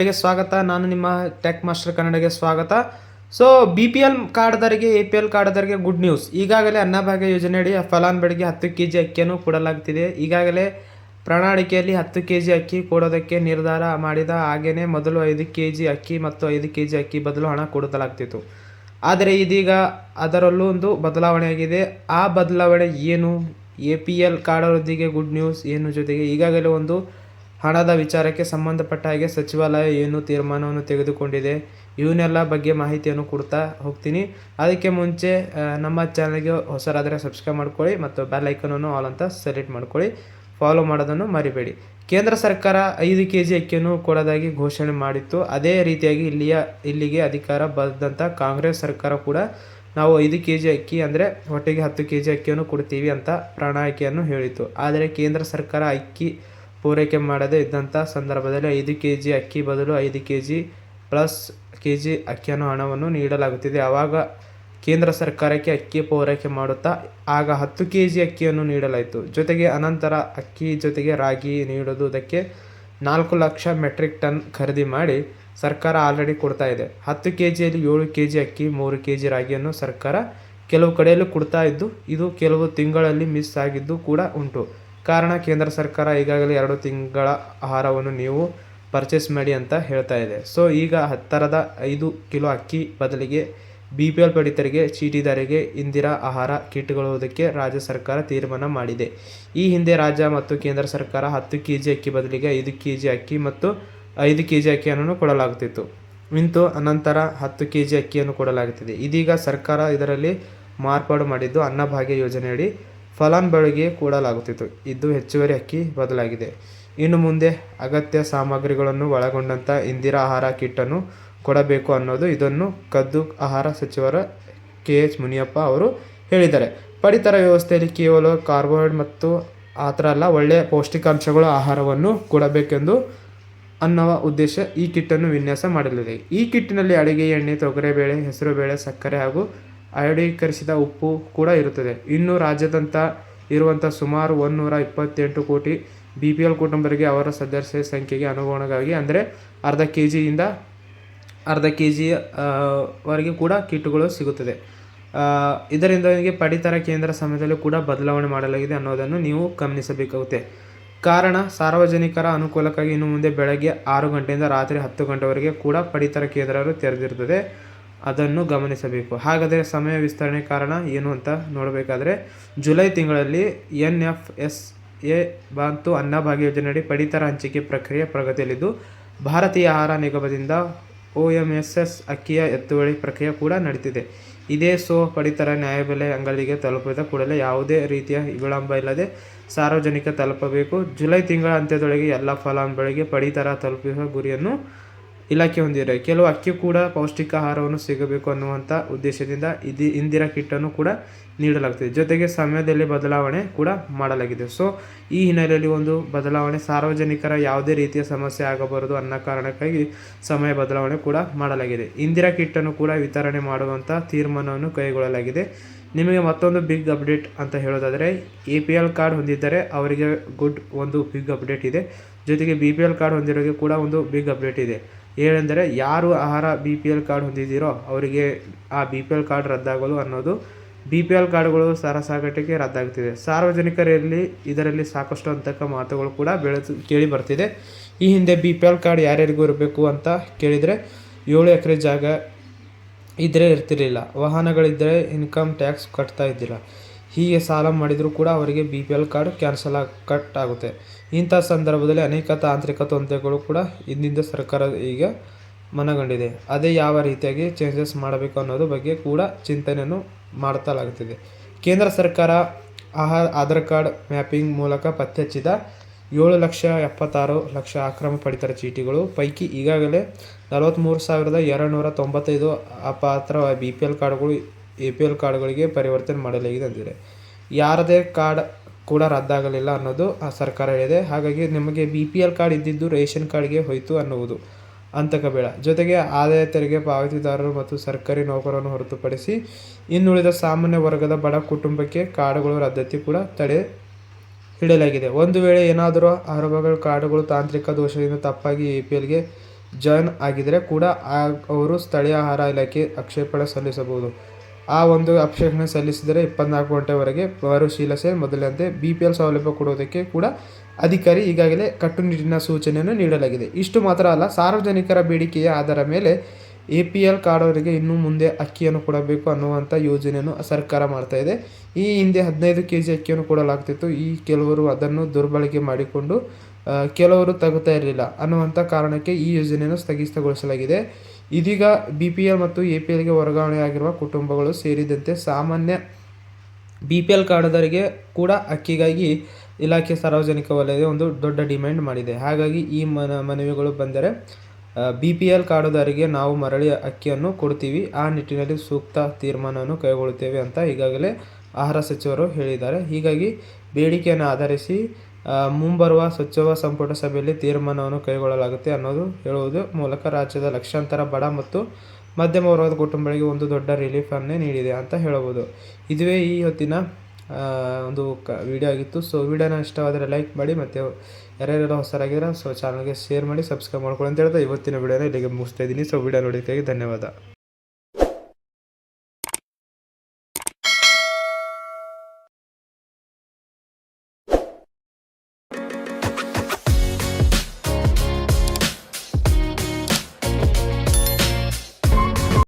ಸ್ವಾಗತ. ನಾನು ನಿಮ್ಮ ಟೆಕ್ ಮಾಸ್ಟರ್ ಕನ್ನಡಗೆ ಸ್ವಾಗತ. ಸೊ BPL ಕಾರ್ಡ್ದವರಿಗೆ APL ಕಾರ್ಡ್ದವರಿಗೆ ಗುಡ್ ನ್ಯೂಸ್. ಈಗಾಗಲೇ ಅನ್ನಭಾಗ್ಯ ಯೋಜನೆಯಡಿ ಫಲಾನುಭವಿಗೆ 10 kg ಅಕ್ಕಿಯನ್ನು ಕೊಡಲಾಗ್ತಿದೆ. ಈಗಾಗಲೇ ಪ್ರಣಾಳಿಕೆಯಲ್ಲಿ 10 kg ಅಕ್ಕಿ ಕೊಡೋದಕ್ಕೆ ನಿರ್ಧಾರ ಮಾಡಿದ ಹಾಗೆಯೇ ಮೊದಲು 5 kg ಅಕ್ಕಿ ಮತ್ತು 5 kg ಅಕ್ಕಿ ಬದಲು ಹಣ ಕೊಡಲಾಗ್ತಿತ್ತು. ಆದರೆ ಇದೀಗ ಅದರಲ್ಲೂ ಒಂದು ಬದಲಾವಣೆಯಾಗಿದೆ. ಆ ಬದಲಾವಣೆ ಏನು? APL ಕಾರ್ಡ್ವರೊಂದಿಗೆ ಗುಡ್ ನ್ಯೂಸ್ ಏನು? ಜೊತೆಗೆ ಈಗಾಗಲೇ ಒಂದು ಹಣದ ವಿಚಾರಕ್ಕೆ ಸಂಬಂಧಪಟ್ಟ ಹಾಗೆ ಸಚಿವಾಲಯ ಏನು ತೀರ್ಮಾನವನ್ನು ತೆಗೆದುಕೊಂಡಿದೆ, ಇವನ್ನೆಲ್ಲ ಬಗ್ಗೆ ಮಾಹಿತಿಯನ್ನು ಕೊಡ್ತಾ ಹೋಗ್ತೀನಿ. ಅದಕ್ಕೆ ಮುಂಚೆ ನಮ್ಮ ಚಾನಲ್ಗೆ ಹೊಸರಾದರೆ ಸಬ್ಸ್ಕ್ರೈಬ್ ಮಾಡ್ಕೊಳ್ಳಿ ಮತ್ತು ಬೆಲ್ ಐಕನನ್ನು ಆಲ್ ಅಂತ ಸೆಲೆಕ್ಟ್ ಮಾಡ್ಕೊಳ್ಳಿ. ಫಾಲೋ ಮಾಡೋದನ್ನು ಮರಿಬೇಡಿ. ಕೇಂದ್ರ ಸರ್ಕಾರ 5 kg ಅಕ್ಕಿಯನ್ನು ಕೊಡೋದಾಗಿ ಘೋಷಣೆ ಮಾಡಿತ್ತು. ಅದೇ ರೀತಿಯಾಗಿ ಇಲ್ಲಿಗೆ ಅಧಿಕಾರ ಬಂದಂಥ ಕಾಂಗ್ರೆಸ್ ಸರ್ಕಾರ ಕೂಡ ನಾವು 5 kg ಅಕ್ಕಿ ಅಂದರೆ ಒಟ್ಟಿಗೆ 10 kg ಅಕ್ಕಿಯನ್ನು ಕೊಡ್ತೀವಿ ಅಂತ ಪ್ರಣಾಳಿಕೆಯನ್ನು ಹೇಳಿತ್ತು. ಆದರೆ ಕೇಂದ್ರ ಸರ್ಕಾರ ಅಕ್ಕಿ ಪೂರೈಕೆ ಮಾಡದೇ ಇದ್ದಂಥ ಸಂದರ್ಭದಲ್ಲಿ 5 kg ಅಕ್ಕಿ ಬದಲು 5 kg ಪ್ಲಸ್ kg ಅಕ್ಕಿಯನ್ನು ಹಣವನ್ನು ನೀಡಲಾಗುತ್ತಿದೆ. ಆವಾಗ ಕೇಂದ್ರ ಸರ್ಕಾರಕ್ಕೆ ಅಕ್ಕಿ ಪೂರೈಕೆ ಮಾಡುತ್ತಾ ಆಗ 10 kg ಅಕ್ಕಿಯನ್ನು ನೀಡಲಾಯಿತು. ಜೊತೆಗೆ ಅನಂತರ ಅಕ್ಕಿ ಜೊತೆಗೆ ರಾಗಿ ನೀಡುವುದಕ್ಕೆ 4 ಲಕ್ಷ ಮೆಟ್ರಿಕ್ ಟನ್ ಖರೀದಿ ಮಾಡಿ ಸರ್ಕಾರ ಆಲ್ರೆಡಿ ಕೊಡ್ತಾ ಇದೆ. 10 kgಯಲ್ಲಿ 7 kg ಅಕ್ಕಿ 3 kg ರಾಗಿಯನ್ನು ಸರ್ಕಾರ ಕೆಲವು ಕಡೆಯಲ್ಲಿ ಕೊಡ್ತಾ ಇದ್ದು, ಇದು ಕೆಲವು ತಿಂಗಳಲ್ಲಿ ಮಿಸ್ ಆಗಿದ್ದು ಕೂಡ ಉಂಟು. ಕಾರಣ ಕೇಂದ್ರ ಸರ್ಕಾರ ಈಗಾಗಲೇ 2 ತಿಂಗಳ ಆಹಾರವನ್ನು ನೀವು ಪರ್ಚೇಸ್ ಮಾಡಿ ಅಂತ ಹೇಳ್ತಾ ಇದೆ. ಸೊ ಈಗ 5 ಕಿಲೋ ಅಕ್ಕಿ ಬದಲಿಗೆ BPL ಪಡಿತರಿಗೆ ಚೀಟಿದಾರರಿಗೆ ಇಂದಿರಾ ಆಹಾರ ಕಿಟ್ಗೊಳ್ಳುವುದಕ್ಕೆ ರಾಜ್ಯ ಸರ್ಕಾರ ತೀರ್ಮಾನ ಮಾಡಿದೆ. ಈ ಹಿಂದೆ ರಾಜ್ಯ ಮತ್ತು ಕೇಂದ್ರ ಸರ್ಕಾರ 10 kg ಅಕ್ಕಿ ಬದಲಿಗೆ 5 kg ಅಕ್ಕಿ ಮತ್ತು 5 kg ಅಕ್ಕಿಯನ್ನು ಕೊಡಲಾಗುತ್ತಿತ್ತು. ಇಂತು ಅನಂತರ 10 kg ಅಕ್ಕಿಯನ್ನು ಕೊಡಲಾಗುತ್ತಿದೆ. ಇದೀಗ ಸರ್ಕಾರ ಇದರಲ್ಲಿ ಮಾರ್ಪಾಡು ಮಾಡಿದ್ದು ಅನ್ನಭಾಗ್ಯ ಯೋಜನೆಯಡಿ ಫಲಾನುಭವಿಗೆ ಕೊಡಲಾಗುತ್ತಿತ್ತು. ಇದು ಹೆಚ್ಚುವರಿ ಅಕ್ಕಿ ಬದಲಾಗಿದೆ. ಇನ್ನು ಮುಂದೆ ಅಗತ್ಯ ಸಾಮಗ್ರಿಗಳನ್ನು ಒಳಗೊಂಡಂಥ ಇಂದಿರಾ ಆಹಾರ ಕಿಟ್ಟನ್ನು ಕೊಡಬೇಕು ಅನ್ನೋದು ಇದನ್ನು ಖುದ್ದು ಆಹಾರ ಸಚಿವರ KH ಮುನಿಯಪ್ಪ ಅವರು ಹೇಳಿದ್ದಾರೆ. ಪಡಿತರ ವ್ಯವಸ್ಥೆಯಲ್ಲಿ ಕೇವಲ ಕಾರ್ಬೋಹೈಡ್ರೇಟ್ ಮತ್ತು ಆ ಥರ ಅಲ್ಲ, ಒಳ್ಳೆಯ ಪೌಷ್ಟಿಕಾಂಶಗಳ ಆಹಾರವನ್ನು ಕೊಡಬೇಕೆಂದು ಅನ್ನುವ ಉದ್ದೇಶ ಈ ಕಿಟ್ಟನ್ನು ವಿನ್ಯಾಸ ಮಾಡಲಿದೆ. ಈ ಕಿಟ್ಟಿನಲ್ಲಿ ಅಡುಗೆ ಎಣ್ಣೆ, ತೊಗರಿಬೇಳೆ, ಹೆಸರುಬೇಳೆ, ಸಕ್ಕರೆ ಹಾಗೂ ಅಯೋಡೀಕರಿಸಿದ ಉಪ್ಪು ಕೂಡ ಇರುತ್ತದೆ. ಇನ್ನು ರಾಜ್ಯಾದ್ಯಂತ ಇರುವಂಥ ಸುಮಾರು 128 ಕೋಟಿ BPL ಕುಟುಂಬರಿಗೆ ಅವರ ಸದಸ್ಯ ಸಂಖ್ಯೆಗೆ ಅನುಗುಣವಾಗಿ ಅಂದರೆ ಅರ್ಧ kg ವರೆಗೆ ಕೂಡ ಕಿಟ್ಗಳು ಸಿಗುತ್ತದೆ. ಇದರಿಂದಾಗಿ ಪಡಿತರ ಕೇಂದ್ರ ಸಮಯದಲ್ಲಿ ಕೂಡ ಬದಲಾವಣೆ ಮಾಡಲಾಗಿದೆ ಅನ್ನೋದನ್ನು ನೀವು ಗಮನಿಸಬೇಕಾಗುತ್ತೆ. ಕಾರಣ ಸಾರ್ವಜನಿಕರ ಅನುಕೂಲಕ್ಕಾಗಿ ಇನ್ನು ಮುಂದೆ ಬೆಳಗ್ಗೆ 6 ಗಂಟೆಯಿಂದ ರಾತ್ರಿ 10 ಗಂಟೆವರೆಗೆ ಕೂಡ ಪಡಿತರ ಕೇಂದ್ರಗಳು ತೆರೆದಿರುತ್ತದೆ. ಅದನ್ನು ಗಮನಿಸಬೇಕು. ಹಾಗಾದರೆ ಸಮಯ ವಿಸ್ತರಣೆ ಕಾರಣ ಏನು ಅಂತ ನೋಡಬೇಕಾದ್ರೆ ಜುಲೈ ತಿಂಗಳಲ್ಲಿ NFSA ಮತ್ತು ಅನ್ನಭಾಗ್ಯ ಯೋಜನೆಯಡಿ ಪಡಿತರ ಹಂಚಿಕೆ ಪ್ರಕ್ರಿಯೆ ಪ್ರಗತಿಯಲ್ಲಿದ್ದು, ಭಾರತೀಯ ಆಹಾರ ನಿಗಮದಿಂದ OMSS ಅಕ್ಕಿಯ ಎತ್ತುವಳಿ ಪ್ರಕ್ರಿಯೆ ಕೂಡ ನಡೀತಿದೆ. ಇದೇ ಪಡಿತರ ನ್ಯಾಯಬೆಲೆ ಅಂಗಡಿಗೆ ತಲುಪಿದ ಕೂಡಲೇ ಯಾವುದೇ ರೀತಿಯ ವಿಳಂಬ ಇಲ್ಲದೆ ಸಾರ್ವಜನಿಕ ತಲುಪಬೇಕು. ಜುಲೈ ತಿಂಗಳ ಅಂತ್ಯದೊಳಗೆ ಎಲ್ಲ ಫಲಾನುಭವಿಗಳಿಗೆ ಪಡಿತರ ತಲುಪಿಸುವ ಗುರಿಯನ್ನು ಇಲಾಖೆ ಹೊಂದಿದೆ. ಕೆಲವು ಅಕ್ಕಿ ಕೂಡ ಪೌಷ್ಟಿಕ ಆಹಾರವನ್ನು ಸಿಗಬೇಕು ಅನ್ನುವಂಥ ಉದ್ದೇಶದಿಂದ ಇಂದಿರಾ ಕಿಟ್ಟನ್ನು ಕೂಡ ನೀಡಲಾಗ್ತದೆ. ಜೊತೆಗೆ ಸಮಯದಲ್ಲಿ ಬದಲಾವಣೆ ಕೂಡ ಮಾಡಲಾಗಿದೆ. ಸೊ ಈ ಹಿನ್ನೆಲೆಯಲ್ಲಿ ಒಂದು ಬದಲಾವಣೆ ಸಾರ್ವಜನಿಕರ ಯಾವುದೇ ರೀತಿಯ ಸಮಸ್ಯೆ ಆಗಬಾರದು ಅನ್ನೋ ಕಾರಣಕ್ಕಾಗಿ ಸಮಯ ಬದಲಾವಣೆ ಕೂಡ ಮಾಡಲಾಗಿದೆ. ಇಂದಿರಾ ಕಿಟ್ಟನ್ನು ಕೂಡ ವಿತರಣೆ ಮಾಡುವಂಥ ತೀರ್ಮಾನವನ್ನು ಕೈಗೊಳ್ಳಲಾಗಿದೆ. ನಿಮಗೆ ಮತ್ತೊಂದು ಬಿಗ್ ಅಪ್ಡೇಟ್ ಅಂತ ಹೇಳೋದಾದರೆ APL ಕಾರ್ಡ್ ಹೊಂದಿದ್ದರೆ ಅವರಿಗೆ ಒಂದು ಬಿಗ್ ಅಪ್ಡೇಟ್ ಇದೆ. ಜೊತೆಗೆ BPL ಕಾರ್ಡ್ ಹೊಂದಿರೋರಿಗೆ ಕೂಡ ಒಂದು ಬಿಗ್ ಅಪ್ಡೇಟ್ ಇದೆ. ಏನೆಂದರೆ ಯಾರು ಆಹಾರ BPL ಕಾರ್ಡ್ ಹೊಂದಿದ್ದೀರೋ ಅವರಿಗೆ ಆ BPL ಕಾರ್ಡ್ ರದ್ದಾಗಲು ಅನ್ನೋದು BPL ಕಾರ್ಡ್ಗಳು ಸಾರಾಸಗಟಿಗೆ ರದ್ದಾಗ್ತಿದೆ. ಸಾರ್ವಜನಿಕರಲ್ಲಿ ಇದರಲ್ಲಿ ಸಾಕಷ್ಟು ಅಂತಕ ಮಾತುಗಳು ಕೂಡ ಕೇಳಿ ಬರ್ತಿದೆ. ಈ ಹಿಂದೆ BPL ಕಾರ್ಡ್ ಯಾರ್ಯಾರಿಗೂ ಇರಬೇಕು ಅಂತ ಕೇಳಿದರೆ 7 ಎಕರೆ ಜಾಗ ಇದ್ದರೆ ಇರ್ತಿರಲಿಲ್ಲ, ವಾಹನಗಳಿದ್ದರೆ ಇನ್ಕಮ್ ಟ್ಯಾಕ್ಸ್ ಕಟ್ತಾ ಇದ್ದಿಲ್ಲ. ಹೀಗೆ ಸಾಲ ಮಾಡಿದರೂ ಕೂಡ ಅವರಿಗೆ BPL ಕಾರ್ಡ್ ಕಟ್ ಆಗುತ್ತೆ. ಇಂಥ ಸಂದರ್ಭದಲ್ಲಿ ಅನೇಕ ತಾಂತ್ರಿಕ ತೊಂದರೆಗಳು ಕೂಡ ಇಂದಿನ ಸರ್ಕಾರ ಈಗ ಮನಗಂಡಿದೆ. ಅದೇ ಯಾವ ರೀತಿಯಾಗಿ ಚೇಂಜಸ್ ಮಾಡಬೇಕು ಅನ್ನೋದ್ರ ಬಗ್ಗೆ ಕೂಡ ಚಿಂತನೆಯನ್ನು ಮಾಡ್ತಲಾಗುತ್ತಿದೆ. ಕೇಂದ್ರ ಸರ್ಕಾರ ಆಧಾರ್ ಕಾರ್ಡ್ ಮ್ಯಾಪಿಂಗ್ ಮೂಲಕ ಪತ್ತೆ ಹಚ್ಚಿದ 7,76,00,000 ಅಕ್ರಮ ಪಡಿತರ ಚೀಟಿಗಳು ಪೈಕಿ ಈಗಾಗಲೇ 43,295 ಅಪಾತ್ರ BPL ಕಾರ್ಡ್ಗಳು APL ಕಾರ್ಡ್ಗಳಿಗೆ ಪರಿವರ್ತನೆ ಮಾಡಲಾಗಿದೆ ಅಂದಿದೆ. ಯಾರದೇ ಕಾರ್ಡ್ ಕೂಡ ರದ್ದಾಗಲಿಲ್ಲ ಅನ್ನೋದು ಸರ್ಕಾರ ಹೇಳಿದೆ. ಹಾಗಾಗಿ ನಿಮಗೆ BPL ಕಾರ್ಡ್ ಇದ್ದಿದ್ದು ರೇಷನ್ ಕಾರ್ಡ್ಗೆ ಹೋಯಿತು ಅನ್ನುವುದು ಅಂತಕ ಬೇಡ. ಜೊತೆಗೆ ಆದಾಯ ತೆರಿಗೆ ಪಾವತಿದಾರರು ಮತ್ತು ಸರ್ಕಾರಿ ನೌಕರರನ್ನು ಹೊರತುಪಡಿಸಿ ಇನ್ನುಳಿದ ಸಾಮಾನ್ಯ ವರ್ಗದ ಬಡ ಕುಟುಂಬಕ್ಕೆ ಕಾರ್ಡ್ಗಳು ರದ್ದತಿ ಕೂಡ ತಡೆ ಹಿಡಿಯಲಾಗಿದೆ. ಒಂದು ವೇಳೆ ಏನಾದರೂ ಕಾರ್ಡ್ಗಳು ತಾಂತ್ರಿಕ ದೋಷದಿಂದ ತಪ್ಪಾಗಿ APLಗೆ ಜಾಯ್ನ್ ಆಗಿದ್ದರೆ ಕೂಡ ಅವರು ಸ್ಥಳೀಯ ಆಹಾರ ಇಲಾಖೆ ಆಕ್ಷೇಪಣೆ ಸಲ್ಲಿಸಬಹುದು. ಆ ಒಂದು ಆಕ್ಷೇಪಣೆ ಸಲ್ಲಿಸಿದರೆ 24 ಗಂಟೆವರೆಗೆ ಮರುಪರಿಶೀಲಿಸಿ ಮೊದಲಿನಂತೆ BPL ಸೌಲಭ್ಯ ಕೊಡುವುದಕ್ಕೆ ಕೂಡ ಅಧಿಕಾರಿ ಈಗಾಗಲೇ ಕಟ್ಟುನಿಟ್ಟಿನ ಸೂಚನೆಯನ್ನು ನೀಡಲಾಗಿದೆ. ಇಷ್ಟು ಮಾತ್ರ ಅಲ್ಲ, ಸಾರ್ವಜನಿಕರ ಬೇಡಿಕೆಯ ಆಧಾರದ ಮೇಲೆ APL ಕಾರ್ಡ್ವರಿಗೆ ಇನ್ನು ಮುಂದೆ ಅಕ್ಕಿಯನ್ನು ಕೊಡಬೇಕು ಅನ್ನುವಂಥ ಯೋಜನೆಯನ್ನು ಸರ್ಕಾರ ಮಾಡ್ತಾ ಇದೆ. ಈ ಹಿಂದೆ 15 kg ಅಕ್ಕಿಯನ್ನು ಕೊಡಲಾಗ್ತಿತ್ತು. ಕೆಲವರು ಅದನ್ನು ದುರ್ಬಳಕೆ ಮಾಡಿಕೊಂಡು ಕೆಲವರು ತಗುತ್ತಾ ಇರಲಿಲ್ಲ ಅನ್ನುವಂಥ ಕಾರಣಕ್ಕೆ ಈ ಯೋಜನೆಯನ್ನು ಸ್ಥಗಿತಗೊಳಿಸಲಾಗಿದೆ. ಇದೀಗ BPL ಮತ್ತು APLಗೆ ವರ್ಗಾವಣೆಯಾಗಿರುವ ಕುಟುಂಬಗಳು ಸೇರಿದಂತೆ ಸಾಮಾನ್ಯ BPL ಕಾರ್ಡ್ದಾರರಿಗೆ ಕೂಡ ಅಕ್ಕಿಗಾಗಿ ಇಲಾಖೆ ಸಾರ್ವಜನಿಕ ವಲಯದ ಒಂದು ದೊಡ್ಡ ಡಿಮ್ಯಾಂಡ್ ಮಾಡಿದೆ. ಹಾಗಾಗಿ ಈ ಮನವಿಗಳು ಬಂದರೆ BPL ಕಾರ್ಡುದಾರರಿಗೆ ನಾವು ಮರಳಿ ಅಕ್ಕಿಯನ್ನು ಕೊಡ್ತೀವಿ, ಆ ನಿಟ್ಟಿನಲ್ಲಿ ಸೂಕ್ತ ತೀರ್ಮಾನವನ್ನು ಕೈಗೊಳ್ಳುತ್ತೇವೆ ಅಂತ ಈಗಾಗಲೇ ಆಹಾರ ಸಚಿವರು ಹೇಳಿದ್ದಾರೆ. ಹೀಗಾಗಿ ಬೇಡಿಕೆಯನ್ನು ಆಧರಿಸಿ ಮುಂಬರುವ ಸಚಿವ ಸಂಪುಟ ಸಭೆಯಲ್ಲಿ ತೀರ್ಮಾನವನ್ನು ಕೈಗೊಳ್ಳಲಾಗುತ್ತೆ ಅನ್ನೋದು ಹೇಳುವುದು ಮೂಲಕ ರಾಜ್ಯದ ಲಕ್ಷಾಂತರ ಬಡ ಮತ್ತು ಮಧ್ಯಮ ವರ್ಗದ ಕುಟುಂಬಗಳಿಗೆ ಒಂದು ದೊಡ್ಡ ರಿಲೀಫನ್ನೇ ನೀಡಿದೆ ಅಂತ ಹೇಳಬಹುದು. ಇದುವೇ ಈ ಹೊತ್ತಿನ ಒಂದು ವಿಡಿಯೋ ಆಗಿತ್ತು. ಸೊ ವಿಡಿಯೋನ ಇಷ್ಟವಾದರೆ ಲೈಕ್ ಮಾಡಿ, ಮತ್ತು ಯಾರ್ಯಾರೆಲ್ಲ ಹೊಸರಾಗಿದ್ರೆ ಚಾನಲ್ಗೆ ಶೇರ್ ಮಾಡಿ, ಸಬ್ಸ್ಕ್ರೈಬ್ ಮಾಡ್ಕೊಳ್ಳಿ ಅಂತ ಹೇಳ್ತಾ ಇವತ್ತಿನ ವಿಡಿಯೋನ ಇಲ್ಲಿಗೆ ಮುಗಿಸ್ತಾ ಇದ್ದೀನಿ. ಸೊ ವಿಡಿಯೋ ನೋಡೋದಕ್ಕಾಗಿ ಧನ್ಯವಾದ.